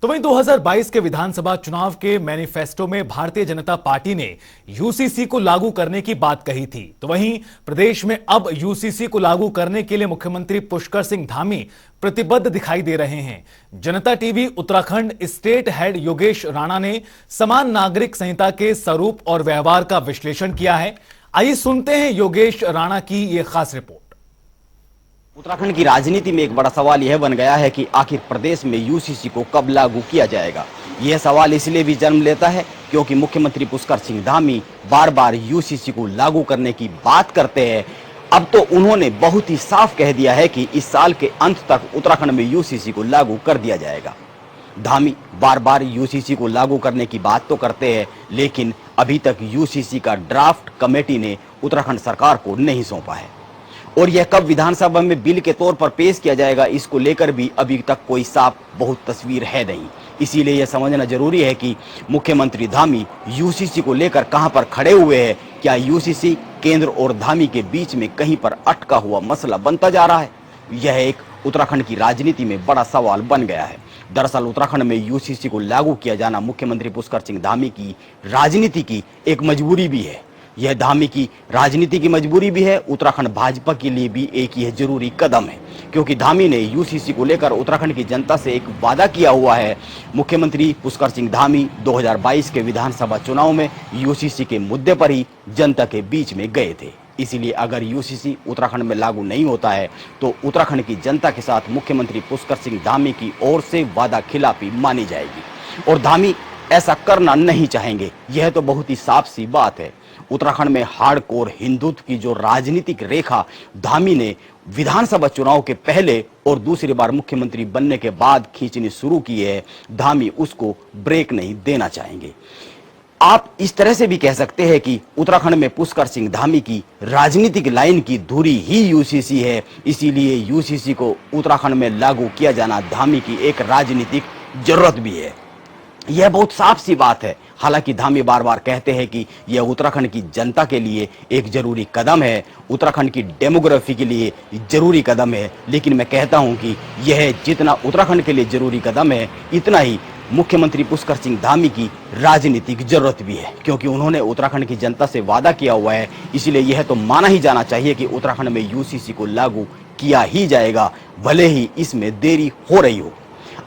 तो वहीं 2022 के विधानसभा चुनाव के मैनिफेस्टो में भारतीय जनता पार्टी ने यूसीसी को लागू करने की बात कही थी। तो वहीं प्रदेश में अब यूसीसी को लागू करने के लिए मुख्यमंत्री पुष्कर सिंह धामी प्रतिबद्ध दिखाई दे रहे हैं। जनता TV Uttarakhand state head Yogesh Rana ने समान नागरिक संहिता के स्वरूप और व्यवहार का विश्लेषण किया है। आइए सुनते हैं योगेश राणा की यह खास रिपोर्ट। उत्तराखंड की राजनीति में एक बड़ा सवाल यह बन गया है कि आखिर प्रदेश में यूसीसी को कब लागू किया जाएगा। यह सवाल इसलिए भी जन्म लेता है क्योंकि मुख्यमंत्री पुष्कर सिंह धामी बार बार यूसीसी को लागू करने की बात करते हैं। अब तो उन्होंने बहुत ही साफ कह दिया है कि इस साल के अंत तक उत्तराखंड में यूसीसी को लागू कर दिया जाएगा। धामी बार बार यूसीसी को लागू करने की बात तो करते हैं, लेकिन अभी तक यूसीसी का ड्राफ्ट कमेटी ने उत्तराखंड सरकार को नहीं सौंपा है और यह कब विधानसभा में बिल के तौर पर पेश किया जाएगा, इसको लेकर भी अभी तक कोई साफ बहुत तस्वीर है नहीं। इसीलिए यह समझना जरूरी है कि मुख्यमंत्री धामी यूसीसी को लेकर कहां पर खड़े हुए हैं। क्या यूसीसी केंद्र और धामी के बीच में कहीं पर अटका हुआ मसला बनता जा रहा है? यह एक उत्तराखंड की राजनीति में बड़ा सवाल बन गया है। दरअसल उत्तराखंड में यूसीसी को लागू किया जाना मुख्यमंत्री पुष्कर सिंह धामी की राजनीति की एक मजबूरी भी है। यह धामी की राजनीति की मजबूरी भी है, उत्तराखंड भाजपा के लिए भी एक यह जरूरी कदम है, क्योंकि धामी ने यूसीसी को लेकर उत्तराखंड की जनता से एक वादा किया हुआ है। मुख्यमंत्री पुष्कर सिंह धामी 2022 के विधानसभा चुनाव में यूसीसी के मुद्दे पर ही जनता के बीच में गए थे। इसीलिए अगर यूसीसी उत्तराखंड में लागू नहीं होता है तो उत्तराखंड की जनता के साथ मुख्यमंत्री पुष्कर सिंह धामी की ओर से वादा खिलाफी मानी जाएगी और धामी ऐसा करना नहीं चाहेंगे। यह तो बहुत ही साफ सी बात है। उत्तराखंड में हार्डकोर हिंदुत्व की जो राजनीतिक रेखा धामी ने विधानसभा चुनाव के पहले और दूसरी बार मुख्यमंत्री बनने के बाद खींचनी शुरू की है, धामी उसको ब्रेक नहीं देना चाहेंगे। आप इस तरह से भी कह सकते हैं कि उत्तराखंड में पुष्कर सिंह धामी की राजनीतिक लाइन की धुरी ही यूसीसी है। इसीलिए यूसीसी को उत्तराखंड में लागू किया जाना धामी की एक राजनीतिक जरूरत भी है। यह बहुत साफ सी बात है। हालांकि धामी बार बार कहते हैं कि यह उत्तराखंड की जनता के लिए एक जरूरी कदम है, उत्तराखंड की डेमोग्राफी के लिए जरूरी कदम है, लेकिन मैं कहता हूं कि यह जितना उत्तराखंड के लिए जरूरी कदम है, इतना ही मुख्यमंत्री पुष्कर सिंह धामी की राजनीतिक जरूरत भी है, क्योंकि उन्होंने उत्तराखंड की जनता से वादा किया हुआ है। इसलिए यह तो माना ही जाना चाहिए कि उत्तराखंड में यूसीसी को लागू किया ही जाएगा, भले ही इसमें देरी हो रही हो।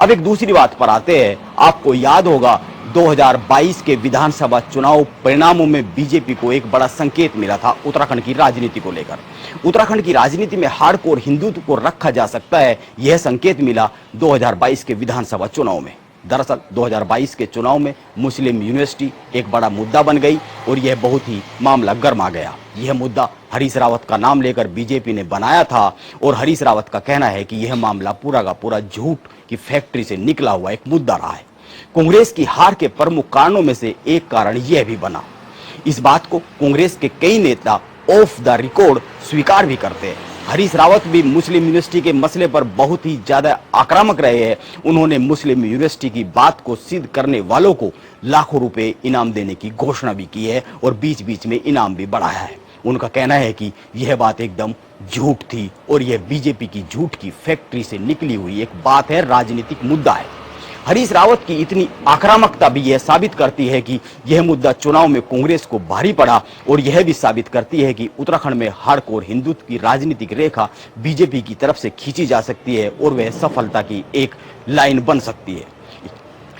अब एक दूसरी बात पर आते हैं। आपको याद होगा 2022 के विधानसभा चुनाव परिणामों में बीजेपी को एक बड़ा संकेत मिला था उत्तराखंड की राजनीति को लेकर। उत्तराखंड की राजनीति में हार्डकोर हिंदुत्व को रखा जा सकता है, यह संकेत मिला 2022 के विधानसभा चुनाव में। दरअसल 2022 के चुनाव में मुस्लिम यूनिवर्सिटी एक बड़ा मुद्दा बन गई और यह बहुत ही मामला गर्मा गया। यह मुद्दा हरीश रावत का नाम लेकर बीजेपी ने बनाया था और हरीश रावत का कहना है कि यह मामला पूरा का पूरा झूठ की फैक्ट्री से निकला हुआ एक मुद्दा रहा है। कांग्रेस की हार के प्रमुख कारणों में से एक कारण यह भी बना। इस बात को कांग्रेस के कई नेता ऑफ द रिकॉर्ड स्वीकार भी करते हैं। हरीश रावत भी मुस्लिम यूनिवर्सिटी के मसले पर बहुत ही ज्यादा आक्रामक रहे हैं। उन्होंने मुस्लिम यूनिवर्सिटी की बात को सिद्ध करने वालों को लाखों रुपए इनाम देने की घोषणा भी की है और बीच बीच में इनाम भी बढ़ाया है। उनका कहना है कि यह बात एकदम झूठ थी और यह बीजेपी की झूठ की फैक्ट्री से निकली हुई एक बात है, राजनीतिक मुद्दा है। हरीश रावत की इतनी आक्रामकता भी यह साबित करती है कि यह मुद्दा चुनाव में कांग्रेस को भारी पड़ा और यह भी साबित करती है कि उत्तराखंड में हार्डकोर हिंदुत्व की राजनीतिक रेखा बीजेपी की तरफ से खींची जा सकती है और वह सफलता की एक लाइन बन सकती है।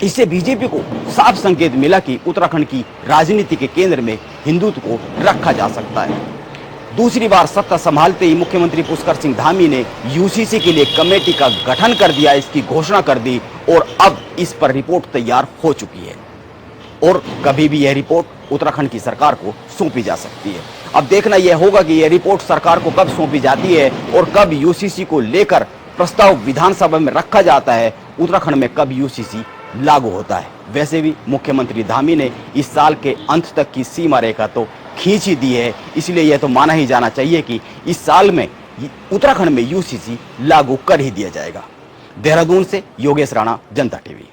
इससे बीजेपी को साफ संकेत मिला कि उत्तराखंड की राजनीति के केंद्र में हिंदुत्व को रखा जा सकता है। दूसरी बार सत्ता संभालते ही मुख्यमंत्री पुष्कर सिंह धामी ने यूसीसी के लिए कमेटी का गठन कर दिया, इसकी घोषणा कर दी और अब इस पर रिपोर्ट तैयार हो चुकी है और कभी भी यह रिपोर्ट उत्तराखंड की सरकार को सौंपी जा सकती है। अब देखना यह होगा कि यह रिपोर्ट सरकार को कब सौंपी जाती है और कब यूसीसी को लेकर प्रस्ताव विधानसभा में रखा जाता है, उत्तराखंड में कब यूसीसी लागू होता है। वैसे भी मुख्यमंत्री धामी ने इस साल के अंत तक की सीमा रेखा तो खींच ही दी है, इसलिए यह तो माना ही जाना चाहिए कि इस साल में उत्तराखंड में यूसीसी लागू कर ही दिया जाएगा। देहरादून से योगेश राणा, जनता टीवी।